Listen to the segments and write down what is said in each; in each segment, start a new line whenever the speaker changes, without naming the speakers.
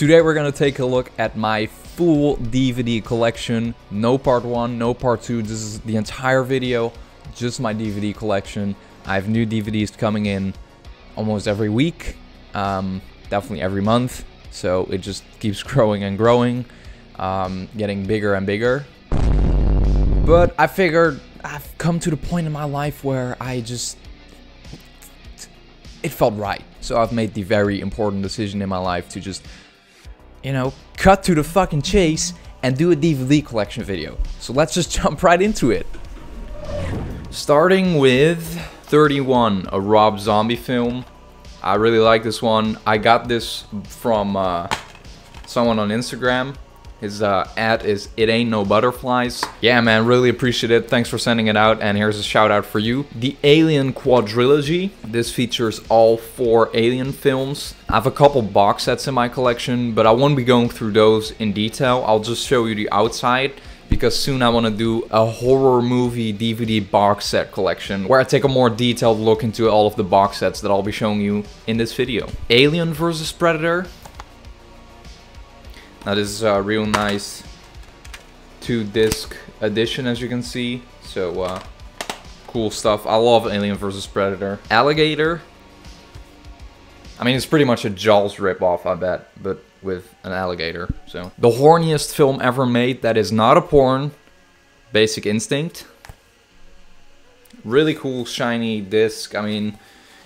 Today we're gonna take a look at my full DVD collection. No part 1, no part 2, this is the entire video, just my DVD collection. I have new DVDs coming in almost every week, definitely every month, so it just keeps growing and growing, getting bigger and bigger. But I figured I've come to the point in my life where it felt right. So I've made the very important decision in my life to just, you know, cut to the fucking chase and do a DVD collection video. So let's just jump right into it. Starting with 31, a Rob Zombie film. I really like this one. I got this from someone on Instagram. His ad is It Ain't No Butterflies. Yeah, man, really appreciate it. Thanks for sending it out, and here's a shout out for you. The Alien Quadrilogy. This features all 4 Alien films. I have a couple box sets in my collection, but I won't be going through those in detail. I'll just show you the outside, because soon I want to do a horror movie DVD box set collection, where I take a more detailed look into all of the box sets that I'll be showing you in this video. Alien vs. Predator. Now this is a real nice 2-disc edition, as you can see. So cool stuff. I love Alien vs. Predator. Alligator. I mean, it's pretty much a Jaws ripoff, I bet, but with an alligator. So the horniest film ever made that is not a porn. Basic Instinct. Really cool shiny disc. I mean,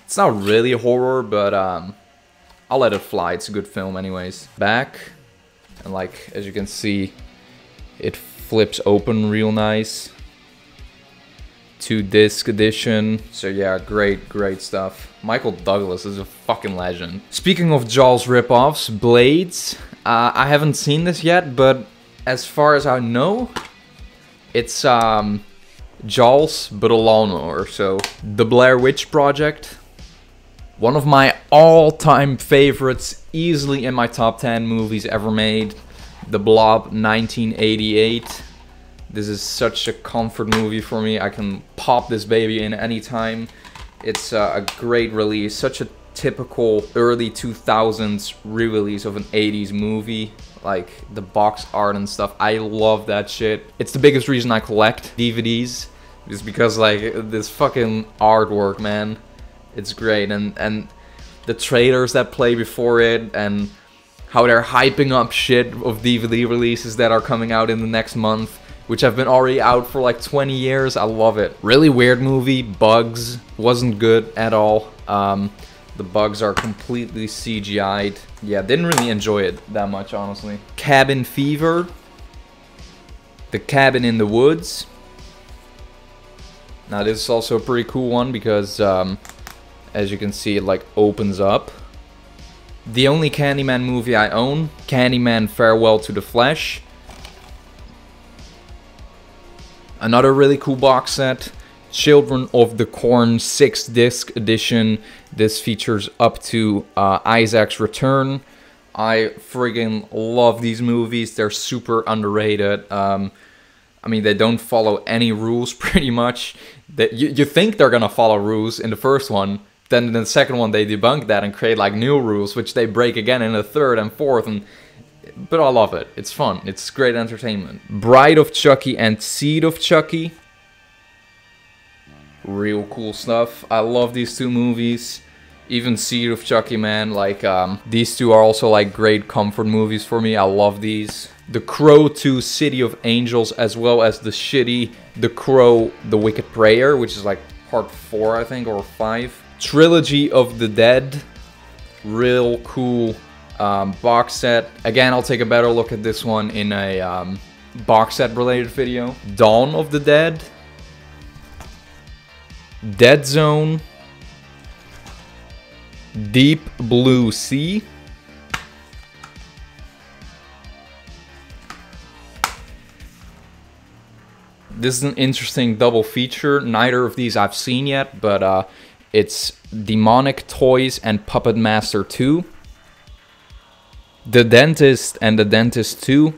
it's not really horror, but I'll let it fly. It's a good film anyways. Back. And like, as you can see, it flips open real nice. 2-disc edition. So yeah, great stuff. Michael Douglas is a fucking legend. Speaking of Jaws ripoffs, Blades. I haven't seen this yet, but as far as I know, it's Jaws, but a lawnmower. So, The Blair Witch Project. One of my all-time favorites, easily in my top 10 movies ever made. The Blob, 1988. This is such a comfort movie for me. I can pop this baby in any time. It's a great release. Such a typical early 2000s re-release of an 80s movie. Like the box art and stuff. I love that shit. It's the biggest reason I collect DVDs. Just because like this fucking artwork, man. It's great, and the trailers that play before it, and how they're hyping up shit of DVD releases that are coming out in the next month, which have been already out for like 20 years. I love it. Really weird movie. Bugs wasn't good at all. The bugs are completely CGI'd. Yeah, didn't really enjoy it that much, honestly. Cabin Fever. The Cabin in the Woods. Now this is also a pretty cool one because as you can see, it like opens up. The only Candyman movie I own, Candyman Farewell to the Flesh. Another really cool box set, Children of the Corn 6-disc edition. This features up to Isaac's Return. I friggin' love these movies. They're super underrated. I mean, they don't follow any rules pretty much. You think they're gonna follow rules in the first one. Then in the second one they debunk that and create like new rules, which they break again in the third and fourth. But I love it. It's fun. It's great entertainment. Bride of Chucky and Seed of Chucky. Real cool stuff. I love these 2 movies. Even Seed of Chucky, man. Like these 2 are also like great comfort movies for me. I love these. The Crow 2 City of Angels, as well as the shitty The Crow The Wicked Prayer, which is like part 4, I think, or 5. Trilogy of the Dead. Real cool box set. Again, I'll take a better look at this one in a box set related video. Dawn of the Dead. Dead Zone. Deep Blue Sea. This is an interesting double feature. Neither of these I've seen yet, but it's Demonic Toys and Puppet Master 2. The Dentist and The Dentist 2.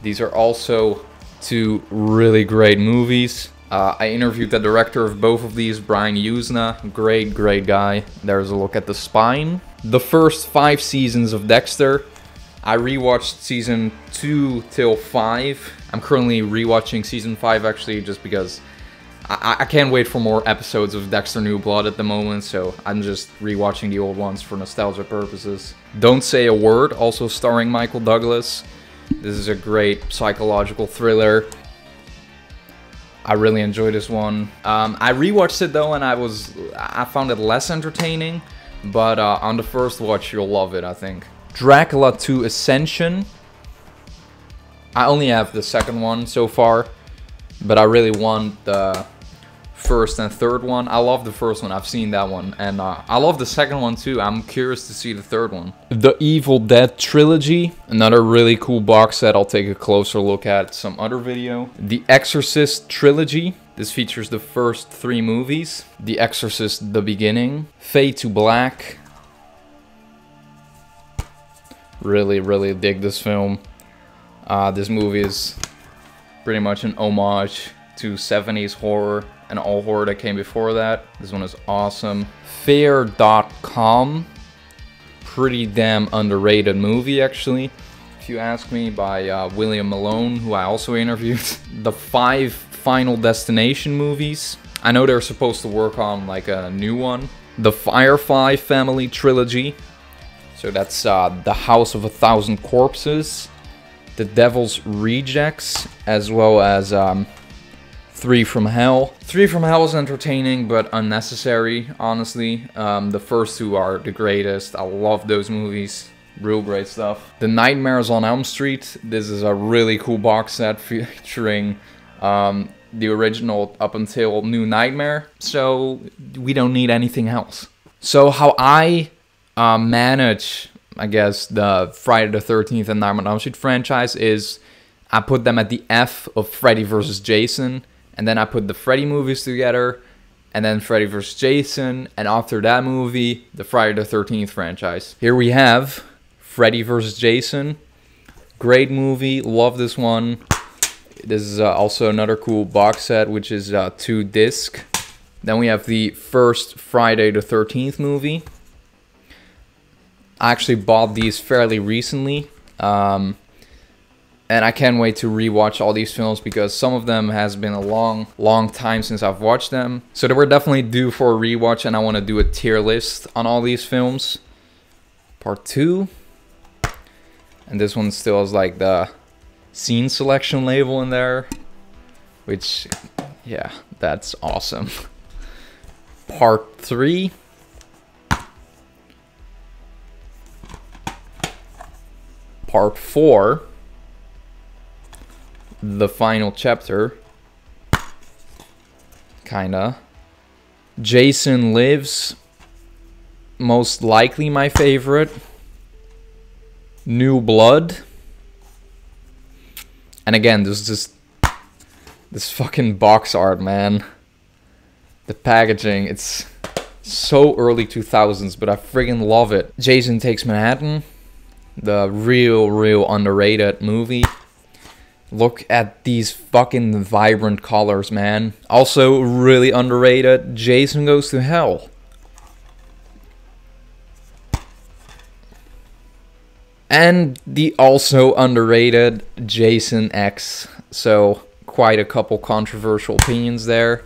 These are also 2 really great movies. I interviewed the director of both of these, Brian Usna. Great guy. There's a look at The Spine. The first 5 seasons of Dexter. I rewatched season 2 till 5. I'm currently rewatching season 5 actually, just because I can't wait for more episodes of Dexter New Blood at the moment, so I'm just rewatching the old ones for nostalgia purposes. Don't Say a Word, also starring Michael Douglas. This is a great psychological thriller. I really enjoyed this one. I rewatched it though, and I found it less entertaining, but on the first watch you'll love it, I think. Dracula 2 Ascension. I only have the second one so far, but I really want the first and third one. I love the first one, I've seen that one, and I love the second one too. I'm curious to see the third one. The Evil Dead Trilogy, another really cool box set. I'll take a closer look at some other video. The Exorcist Trilogy, this features the first 3 movies. The Exorcist: The Beginning, Fade to Black. Really dig this film. This movie is pretty much an homage to 70s horror and all horror that came before that. This one is awesome. Fear.com, pretty damn underrated movie actually, if you ask me, by William Malone, who I also interviewed. The 5 Final Destination movies. I know they're supposed to work on like a new one. The Firefly Family Trilogy. So that's The House of a Thousand Corpses, The Devil's Rejects, as well as 3 from Hell. 3 from Hell is entertaining, but unnecessary, honestly. The first 2 are the greatest. I love those movies. Real great stuff. The Nightmares on Elm Street. This is a really cool box set featuring the original up until New Nightmare. So we don't need anything else. So how I manage, I guess, the Friday the 13th and Nightmare on Elm Street franchise is I put them at the F of Freddy vs. Jason. And then I put the Freddy movies together, and then Freddy vs. Jason, and after that movie, the Friday the 13th franchise. Here we have Freddy vs. Jason. Great movie, love this one. This is also another cool box set, which is 2 disc. Then we have the first Friday the 13th movie. I actually bought these fairly recently. And I can't wait to rewatch all these films because some of them has been a long time since I've watched them. So they were definitely due for a rewatch, and I want to do a tier list on all these films. Part 2. And this one still has like the scene selection label in there. Which, yeah, that's awesome. Part 3. Part 4. The Final Chapter. Kinda. Jason Lives. Most likely my favorite. New Blood. And again, there's just this fucking box art, man. The packaging, it's so early 2000s, but I friggin' love it. Jason Takes Manhattan. The real underrated movie. Look at these fucking vibrant colors, man. Also really underrated, Jason Goes to Hell. And the also underrated Jason X. So quite a couple controversial opinions there.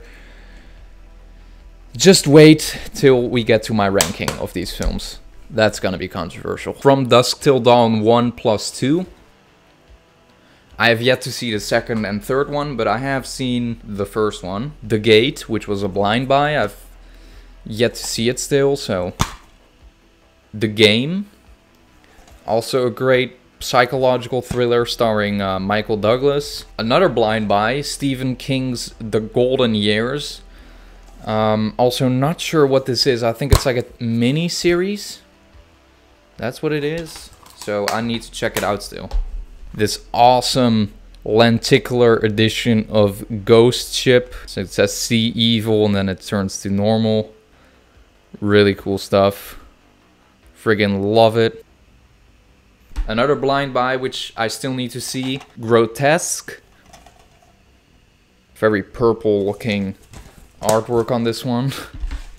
Just wait till we get to my ranking of these films. That's gonna be controversial. From Dusk Till Dawn 1+2. I have yet to see the second and third one, but I have seen the first one. The Gate, which was a blind buy. I've yet to see it still, so... The Game. Also a great psychological thriller starring Michael Douglas. Another blind buy, Stephen King's The Golden Years. Also not sure what this is. I think it's like a mini-series. That's what it is. So I need to check it out still. This awesome lenticular edition of Ghost Ship. So it says See Evil and then it turns to normal. Really cool stuff. Friggin' love it. Another blind buy which I still need to see. Grotesque. Very purple looking artwork on this one.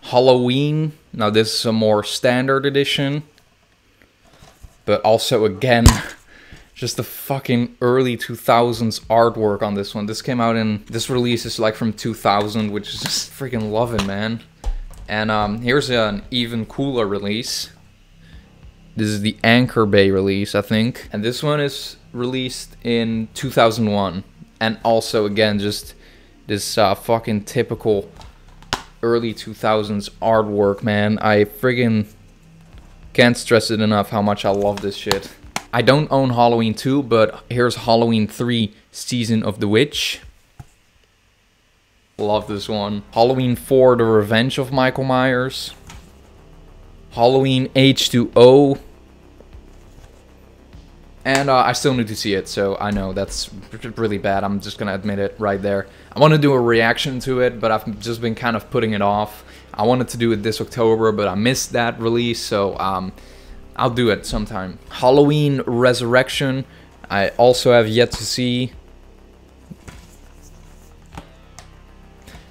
Halloween. Now this is a more standard edition. But also, again, just the fucking early 2000s artwork on this one. This came out in... This release is like from 2000, which is just freaking loving, man. And here's an even cooler release. This is the Anchor Bay release, I think. And this one is released in 2001. And also, again, just this fucking typical early 2000s artwork, man. I friggin' can't stress it enough how much I love this shit. I don't own Halloween 2, but here's Halloween 3, Season of the Witch. Love this one. Halloween 4, The Revenge of Michael Myers. Halloween H2O. And I still need to see it, so I know that's really bad. I'm just gonna admit it right there. I want to do a reaction to it, but I've just been kind of putting it off. I wanted to do it this October, but I missed that release, so I'll do it sometime. Halloween Resurrection, I also have yet to see.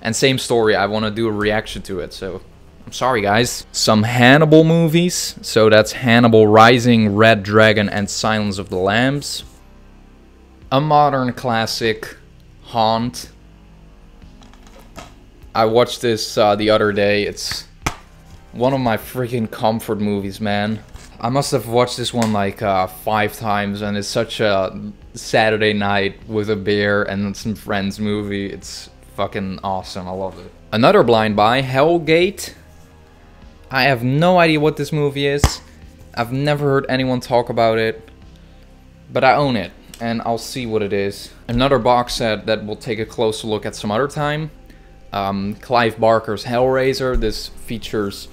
And same story, I want to do a reaction to it, so I'm sorry guys. Some Hannibal movies, so that's Hannibal Rising, Red Dragon, and Silence of the Lambs. A modern classic, Haunt. I watched this the other day. It's one of my freaking comfort movies, man. I must have watched this one like 5 times, and it's such a Saturday night with a beer and some friends movie. It's fucking awesome. I love it. Another blind buy, Hellgate. I have no idea what this movie is. I've never heard anyone talk about it, but I own it, and I'll see what it is. Another box set that we'll take a closer look at some other time. Clive Barker's Hellraiser. This features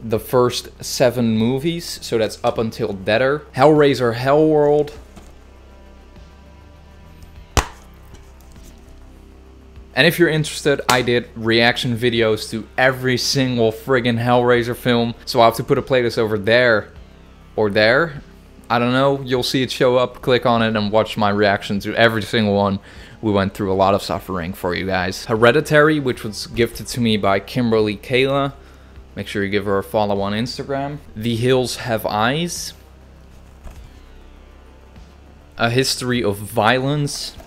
the first 7 movies, so that's up until Deader. Hellraiser Hellworld. And if you're interested, I did reaction videos to every single friggin' Hellraiser film, so I'll have to put a playlist over there or there. I don't know, you'll see it show up, click on it and watch my reaction to every single one. We went through a lot of suffering for you guys. Hereditary, which was gifted to me by Kimberly Kayla. Make sure you give her a follow on Instagram. The Hills Have Eyes. A History of Violence.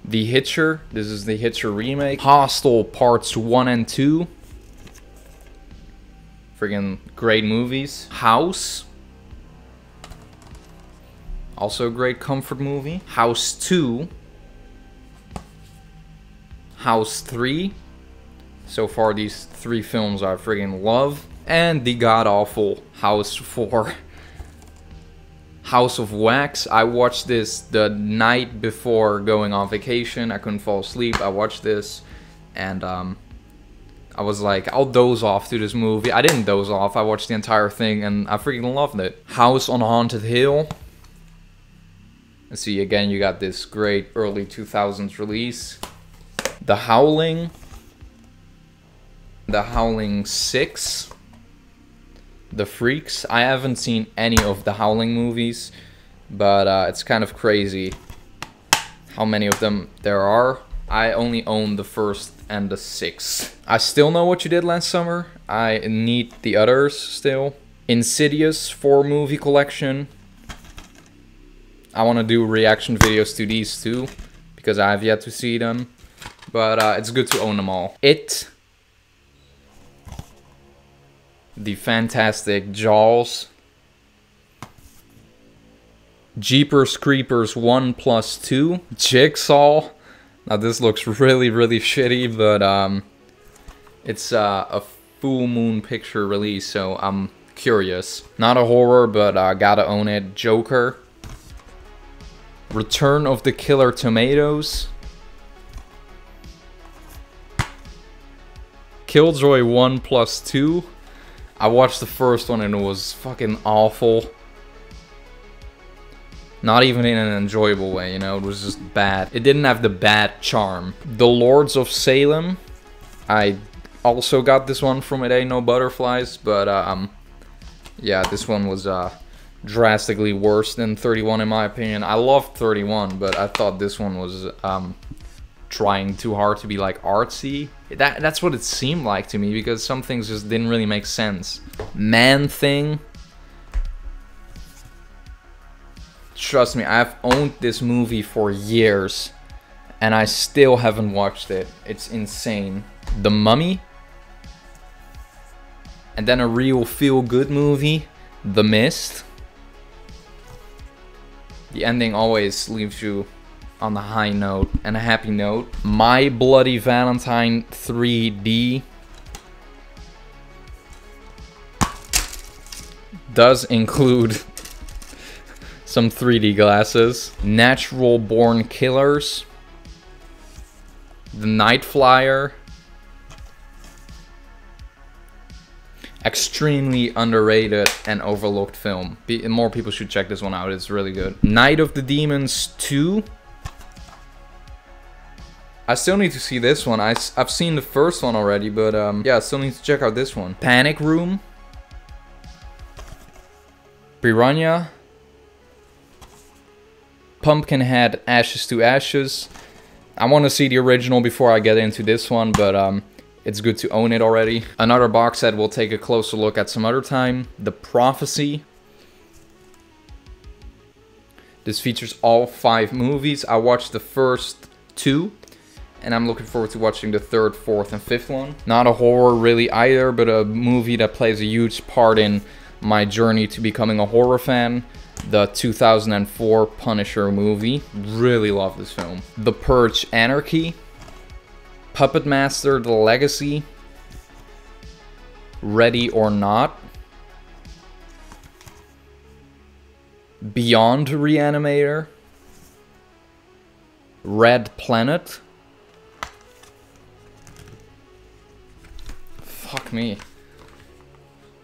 The Hitcher. This is the Hitcher remake. Hostel Parts 1 and 2. Friggin' great movies. House. Also a great comfort movie. House 2. House 3. So far these 3 films I friggin' love. And the god-awful House 4. House of Wax. I watched this the night before going on vacation. I couldn't fall asleep. I watched this and I was like, I'll doze off to this movie. I didn't doze off. I watched the entire thing and I freaking loved it. House on Haunted Hill. Let's see, again, you got this great early 2000s release. The Howling. The Howling 6. The Freaks. I haven't seen any of the Howling movies, but it's kind of crazy how many of them there are. I only own the first and the 6th. I Still Know What You Did Last Summer. I need the others still. Insidious 4 movie collection. I want to do reaction videos to these too, because I have yet to see them. But it's good to own them all. It. The fantastic Jaws. Jeepers Creepers 1+2. Jigsaw. Now this looks really, really shitty, but it's a full moon picture release, so I'm curious. Not a horror, but gotta own it. Joker. Return of the Killer Tomatoes. Killjoy 1+2. I watched the first one and it was fucking awful. Not even in an enjoyable way, you know, it was just bad. It didn't have the bad charm. The Lords of Salem. I also got this one from It Ain't No Butterflies, but yeah, this one was drastically worse than 31 in my opinion. I loved 31, but I thought this one was trying too hard to be like artsy. That's what it seemed like to me, because some things just didn't really make sense. Man Thing. Trust me, I've owned this movie for years, and I still haven't watched it. It's insane. The Mummy. And then a real feel-good movie, The Mist. The ending always leaves you on the high note and a happy note. My Bloody Valentine 3D does include some 3D glasses. Natural Born Killers. The Night Flyer. Extremely underrated and overlooked film. More people should check this one out. It's really good. Night of the Demons 2. I still need to see this one. I've seen the first one already, but yeah, I still need to check out this one. Panic Room. Piranha. Pumpkinhead Ashes to Ashes. I want to see the original before I get into this one, but it's good to own it already. Another box set we'll take a closer look at some other time. The Prophecy. This features all 5 movies. I watched the first 2, and I'm looking forward to watching the 3rd, 4th, and 5th one. Not a horror really either, but a movie that plays a huge part in my journey to becoming a horror fan. The 2004 Punisher movie. Really love this film. The Purge Anarchy. Puppet Master The Legacy. Ready or Not. Beyond Reanimator. Red Planet. Fuck me.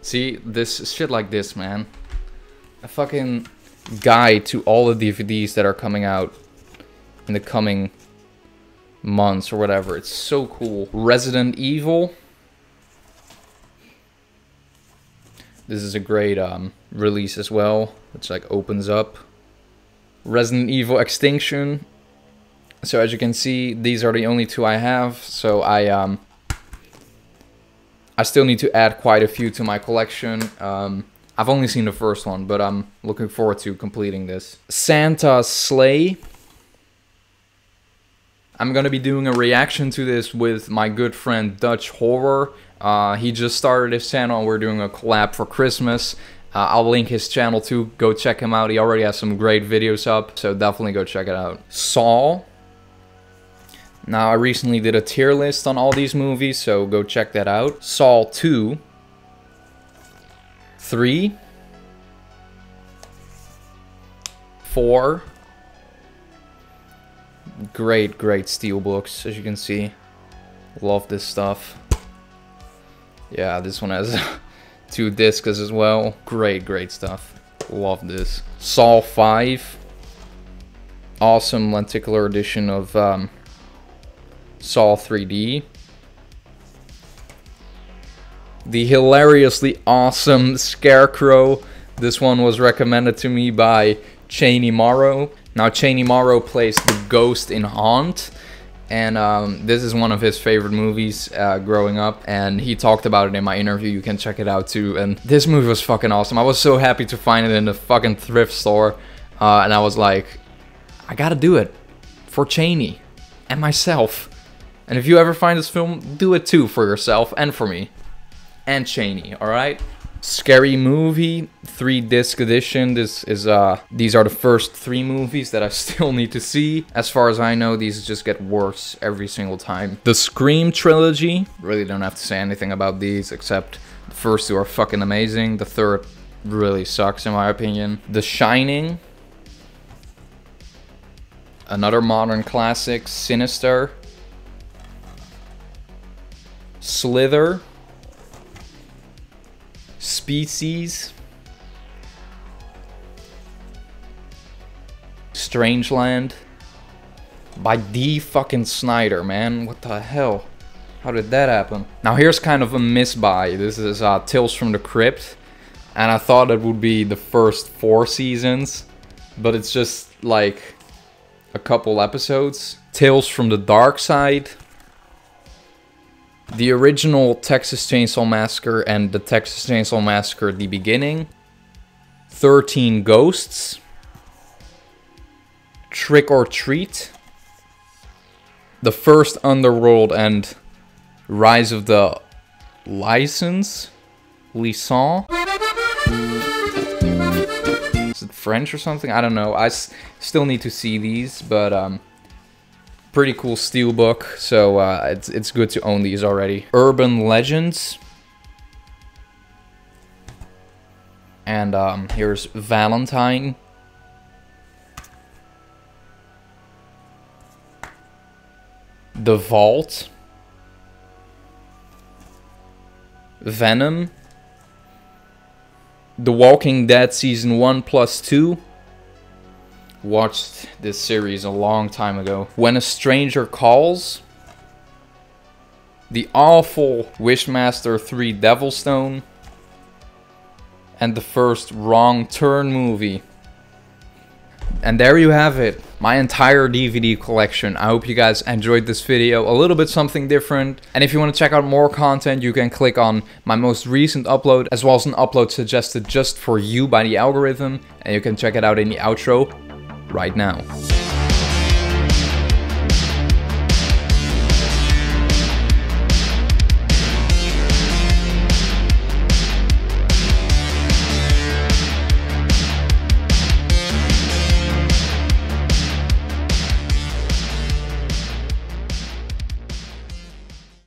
See, this shit like this, man. A fucking guide to all the DVDs that are coming out in the coming months or whatever. It's so cool. Resident Evil. This is a great release as well, which like opens up. Resident Evil Extinction. So as you can see, these are the only 2 I have. So I still need to add quite a few to my collection. I've only seen the first one, but I'm looking forward to completing this. Santa's Sleigh. I'm gonna be doing a reaction to this with my good friend Dutch Horror. He just started his channel and we're doing a collab for Christmas. I'll link his channel too. Go check him out. He already has some great videos up, so definitely go check it out. Saw. Now, I recently did a tier list on all these movies, so go check that out. Saw 2. 3. 4. Great steelbooks, as you can see. Love this stuff. Yeah, this one has 2 discs as well. Great stuff. Love this. Saw 5. Awesome lenticular edition of Saw 3D. The hilariously awesome Scarecrow. This one was recommended to me by Cheney Morrow. Now, Cheney Morrow plays the ghost in Haunt. And this is one of his favorite movies growing up. And he talked about it in my interview. You can check it out too. And this movie was fucking awesome. I was so happy to find it in the fucking thrift store. And I was like, I gotta do it. For Cheney. And myself. And if you ever find this film, do it too for yourself and for me. And Cheney, alright? Scary Movie, 3-disc edition. These are the first 3 movies that I still need to see. As far as I know, these just get worse every single time. The Scream Trilogy. Really don't have to say anything about these, except the first 2 are fucking amazing. The 3rd really sucks in my opinion. The Shining. Another modern classic, Sinister. Slither. Species. Strangeland. By D. fucking Snyder, man. What the hell? How did that happen? Now here's kind of a misbuy. This is Tales from the Crypt. And I thought it would be the first 4 seasons. But it's just like a couple episodes. Tales from the Dark Side. The original Texas Chainsaw Massacre and the Texas Chainsaw Massacre The Beginning. 13 Ghosts. Trick or Treat, The First Underworld, and Rise of the License. Is it French or something? I don't know. I still need to see these, but pretty cool steelbook, so it's good to own these already. Urban Legends. And here's Valentine. The Vault. Venom. The Walking Dead Season 1+2. Watched this series a long time ago. When a Stranger Calls. The awful Wishmaster 3 Devilstone. And the first Wrong Turn movie. And there you have it, my entire DVD collection. I hope you guys enjoyed this video, a little bit something different. And if you want to check out more content, you can click on my most recent upload, as well as an upload suggested just for you by the algorithm. And you can check it out in the outro right now.